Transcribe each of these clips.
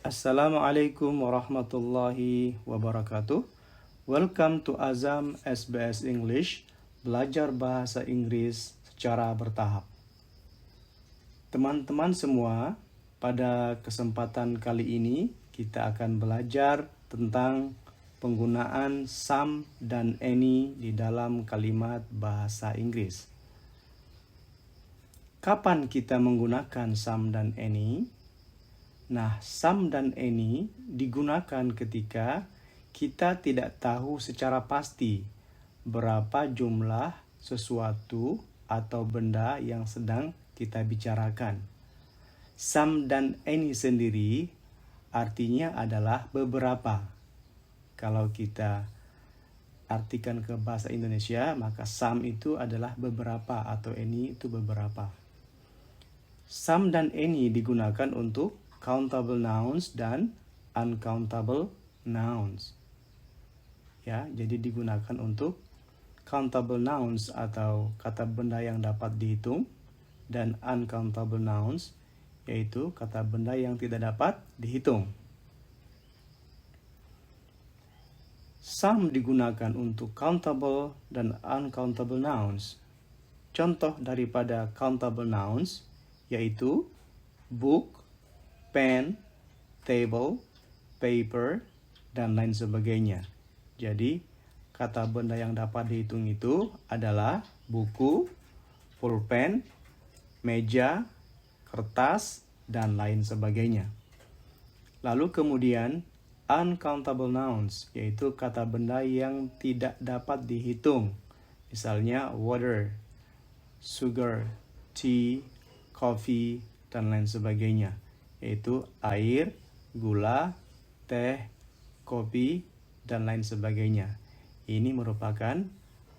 Assalamualaikum warahmatullahi wabarakatuh. Welcome to Azam SBS English, belajar bahasa Inggris secara bertahap. Teman-teman semua, pada kesempatan kali ini kita akan belajar tentang penggunaan some dan any di dalam kalimat bahasa Inggris. Kapan kita menggunakan some dan any? Nah, some dan any digunakan ketika kita tidak tahu secara pasti berapa jumlah sesuatu atau benda yang sedang kita bicarakan. Some dan any sendiri artinya adalah beberapa. Kalau kita artikan ke bahasa Indonesia, maka some itu adalah beberapa atau any itu beberapa. Some dan any digunakan untuk countable nouns dan uncountable nouns. Ya, jadi digunakan untuk countable nouns atau kata benda yang dapat dihitung dan uncountable nouns yaitu kata benda yang tidak dapat dihitung. Some digunakan untuk countable dan uncountable nouns. Contoh daripada countable nouns yaitu book, pen, table, paper, dan lain sebagainya. Jadi, kata benda yang dapat dihitung itu adalah buku, pulpen, meja, kertas, dan lain sebagainya. Lalu kemudian, uncountable nouns, yaitu kata benda yang tidak dapat dihitung. Misalnya, water, sugar, tea, coffee, dan lain sebagainya. Yaitu air, gula, teh, kopi, dan lain sebagainya. Ini merupakan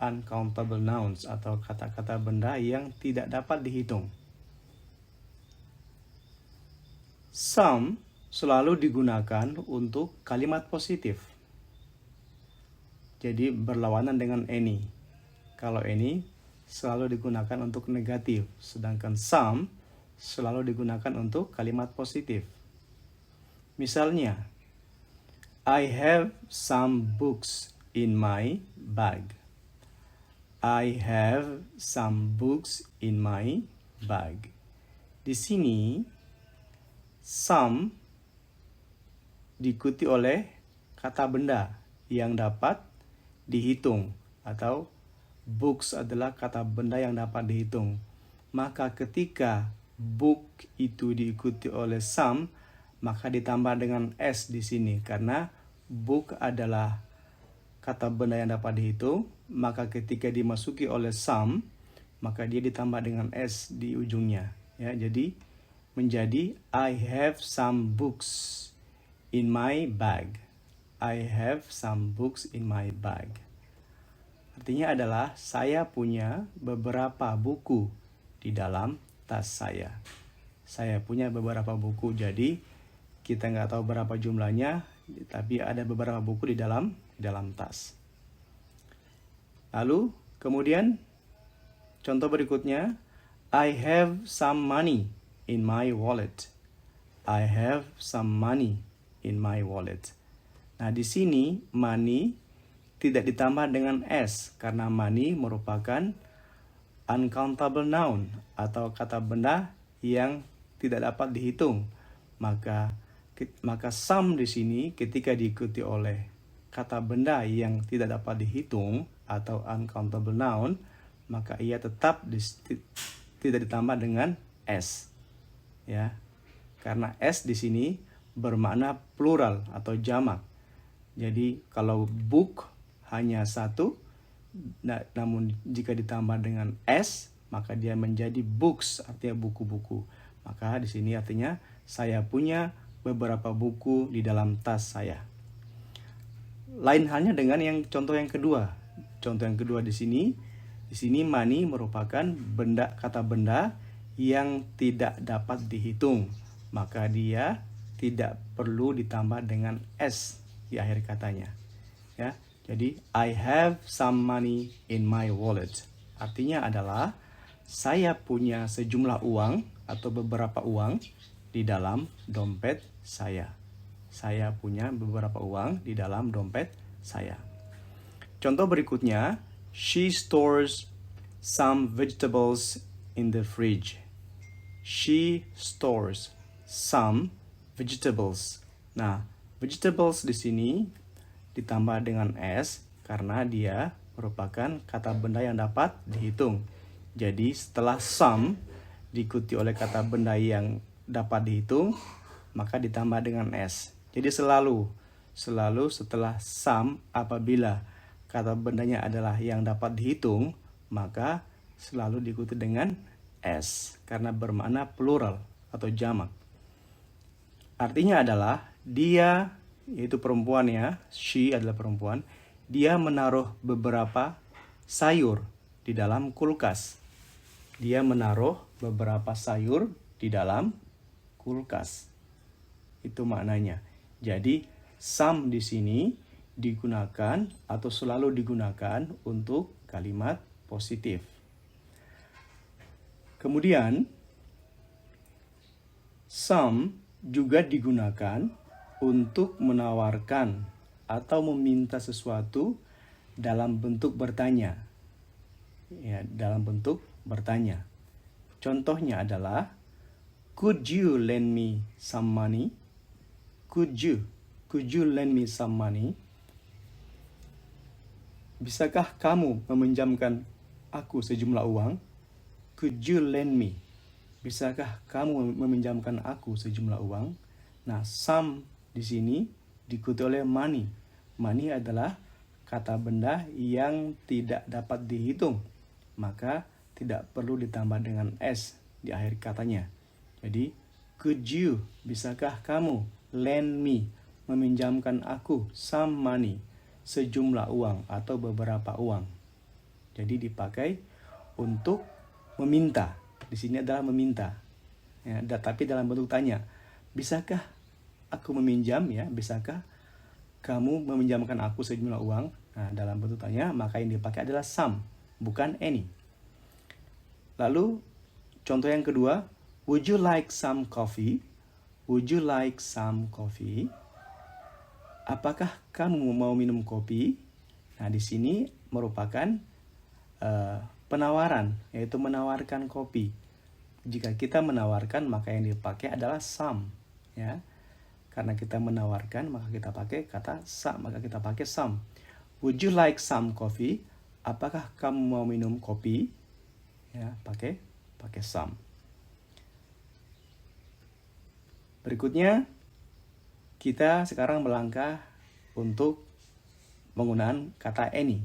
uncountable nouns atau kata-kata benda yang tidak dapat dihitung. Some selalu digunakan untuk kalimat positif. Jadi berlawanan dengan any. Kalau any selalu digunakan untuk negatif, sedangkan some selalu digunakan untuk kalimat positif. Misalnya, I have some books in my bag. I have some books in my bag. Di sini, some diikuti oleh kata benda yang dapat dihitung atau books adalah kata benda yang dapat dihitung. Maka ketika book itu diikuti oleh some, maka ditambah dengan s di sini karena book adalah kata benda yang dapat dihitung, maka ketika dimasuki oleh some, maka dia ditambah dengan s di ujungnya. Ya, jadi menjadi I have some books in my bag. I have some books in my bag. Artinya adalah saya punya beberapa buku di dalam tas saya. Saya punya beberapa buku, jadi kita nggak tahu berapa jumlahnya, tapi ada beberapa buku di dalam tas. Lalu kemudian contoh berikutnya, I have some money in my wallet. I have some money in my wallet. Nah, di sini money tidak ditambah dengan s karena money merupakan uncountable noun atau kata benda yang tidak dapat dihitung. Maka some di sini ketika diikuti oleh kata benda yang tidak dapat dihitung atau uncountable noun, maka ia tetap tidak ditambah dengan s. Ya. Karena s di sini bermakna plural atau jamak. Jadi kalau book hanya satu, namun jika ditambah dengan s, maka dia menjadi books, artinya buku-buku. Maka di sini artinya saya punya beberapa buku di dalam tas saya. Lain halnya dengan contoh yang kedua. Contoh yang kedua di sini money merupakan kata benda yang tidak dapat dihitung. Maka dia tidak perlu ditambah dengan s di akhir katanya. Ya. Jadi, I have some money in my wallet. Artinya adalah, saya punya sejumlah uang atau beberapa uang di dalam dompet saya. Saya punya beberapa uang di dalam dompet saya. Contoh berikutnya, she stores some vegetables in the fridge. She stores some vegetables. Nah, vegetables di sini ditambah dengan s karena dia merupakan kata benda yang dapat dihitung. Jadi setelah some diikuti oleh kata benda yang dapat dihitung, maka ditambah dengan s. Jadi selalu setelah some, apabila kata bendanya adalah yang dapat dihitung, maka selalu diikuti dengan s karena bermakna plural atau jamak. Artinya adalah dia, yaitu perempuan ya, she adalah perempuan, dia menaruh beberapa sayur di dalam kulkas. Dia menaruh beberapa sayur di dalam kulkas. Itu maknanya. Jadi some di sini digunakan atau selalu digunakan untuk kalimat positif. Kemudian some juga digunakan untuk menawarkan atau meminta sesuatu dalam bentuk bertanya. Ya, dalam bentuk bertanya. Contohnya adalah, could you lend me some money? Could you lend me some money? Bisakah kamu meminjamkan aku sejumlah uang? Could you lend me? Bisakah kamu meminjamkan aku sejumlah uang? Nah, some di sini diikuti oleh money. Money adalah kata benda yang tidak dapat dihitung, maka tidak perlu ditambah dengan s di akhir katanya. Jadi, could you, bisakah kamu, lend me, meminjamkan aku, some money, sejumlah uang atau beberapa uang. Jadi dipakai untuk meminta. Di sini adalah meminta. Ya, tapi dalam bentuk tanya. Bisakah aku meminjam ya? Bisakah kamu meminjamkan aku sejumlah uang? Nah, dalam bentuk tanya, maka yang dipakai adalah some, bukan any. Lalu contoh yang kedua, would you like some coffee? Would you like some coffee? Apakah kamu mau minum kopi? Nah, di sini merupakan penawaran, yaitu menawarkan kopi. Jika kita menawarkan, maka yang dipakai adalah some, ya. Karena kita menawarkan, maka kita pakai kata some, maka kita pakai some. Would you like some coffee? Apakah kamu mau minum kopi? Ya, pakai some. Berikutnya, kita sekarang melangkah untuk penggunaan kata any.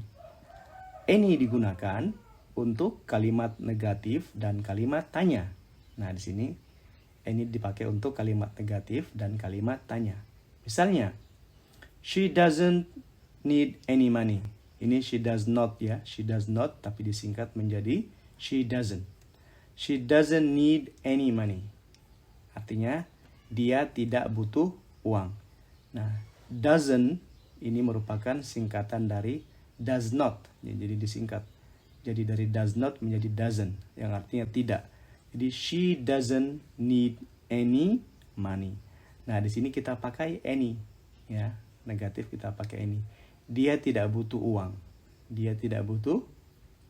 Any digunakan untuk kalimat negatif dan kalimat tanya. Nah, di sini any dipakai untuk kalimat negatif dan kalimat tanya. Misalnya, she doesn't need any money. Ini she does not ya, she does not tapi disingkat menjadi she doesn't. She doesn't need any money. Artinya dia tidak butuh uang. Nah, doesn't ini merupakan singkatan dari does not. Jadi disingkat. Jadi dari does not menjadi doesn't, yang artinya tidak. Jadi she doesn't need any money. Nah, di sini kita pakai any, ya. Negatif kita pakai any. Dia tidak butuh uang. Dia tidak butuh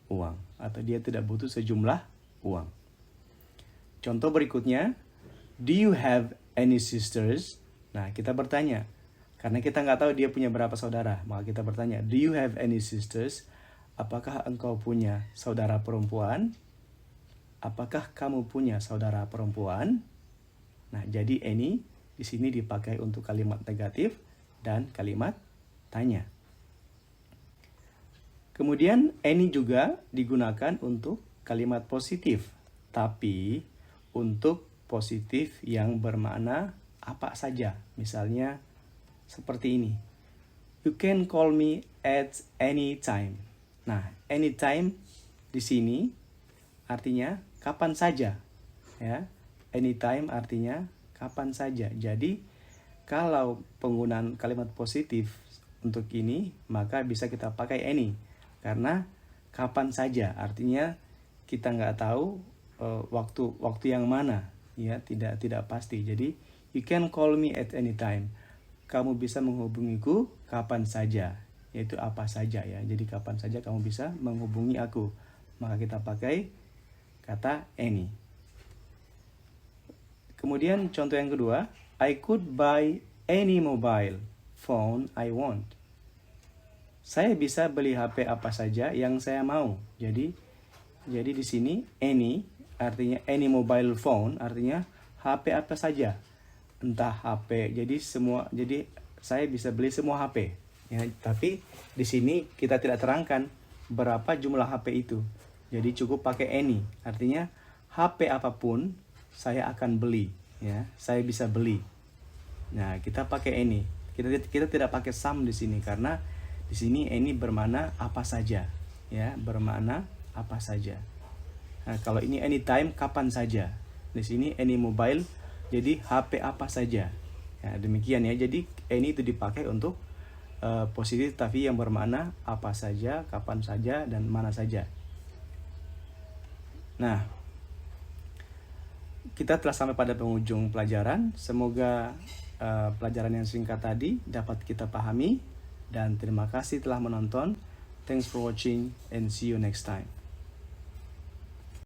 uang atau dia tidak butuh sejumlah uang. Contoh berikutnya, do you have any sisters? Nah, kita bertanya. Karena kita nggak tahu dia punya berapa saudara, maka kita bertanya, do you have any sisters? Apakah engkau punya saudara perempuan? Apakah kamu punya saudara perempuan? Nah, jadi any di sini dipakai untuk kalimat negatif dan kalimat tanya. Kemudian any juga digunakan untuk kalimat positif, tapi untuk positif yang bermakna apa saja. Misalnya seperti ini. You can call me at any time. Nah, anytime di sini artinya kapan saja, ya. Anytime artinya kapan saja. Jadi kalau penggunaan kalimat positif untuk ini, maka bisa kita pakai any karena kapan saja. Artinya kita nggak tahu waktu yang mana, ya, tidak pasti. Jadi you can call me at any time. kamu bisa menghubungiku kapan saja, yaitu apa saja ya. Jadi kapan saja kamu bisa menghubungi aku. Maka kita pakai kata any. Kemudian contoh yang kedua, I could buy any mobile phone I want. Saya bisa beli HP apa saja yang saya mau. Jadi di sini any artinya any mobile phone artinya HP apa saja. Entah HP. Jadi saya bisa beli semua HP. Ya, tapi di sini kita tidak terangkan berapa jumlah HP itu. Jadi cukup pakai any. Artinya HP apapun saya akan beli, ya. Saya bisa beli. Nah, kita pakai any. Kita tidak pakai some di sini karena di sini any bermakna apa saja, ya, bermakna apa saja. Nah, kalau ini anytime kapan saja. Di sini any mobile jadi HP apa saja. Ya, demikian ya. Jadi any itu dipakai untuk positif tapi yang bermakna apa saja, kapan saja dan mana saja. Nah, kita telah sampai pada penghujung pelajaran. Semoga pelajaran yang singkat tadi dapat kita pahami. Dan terima kasih telah menonton. Thanks for watching and see you next time.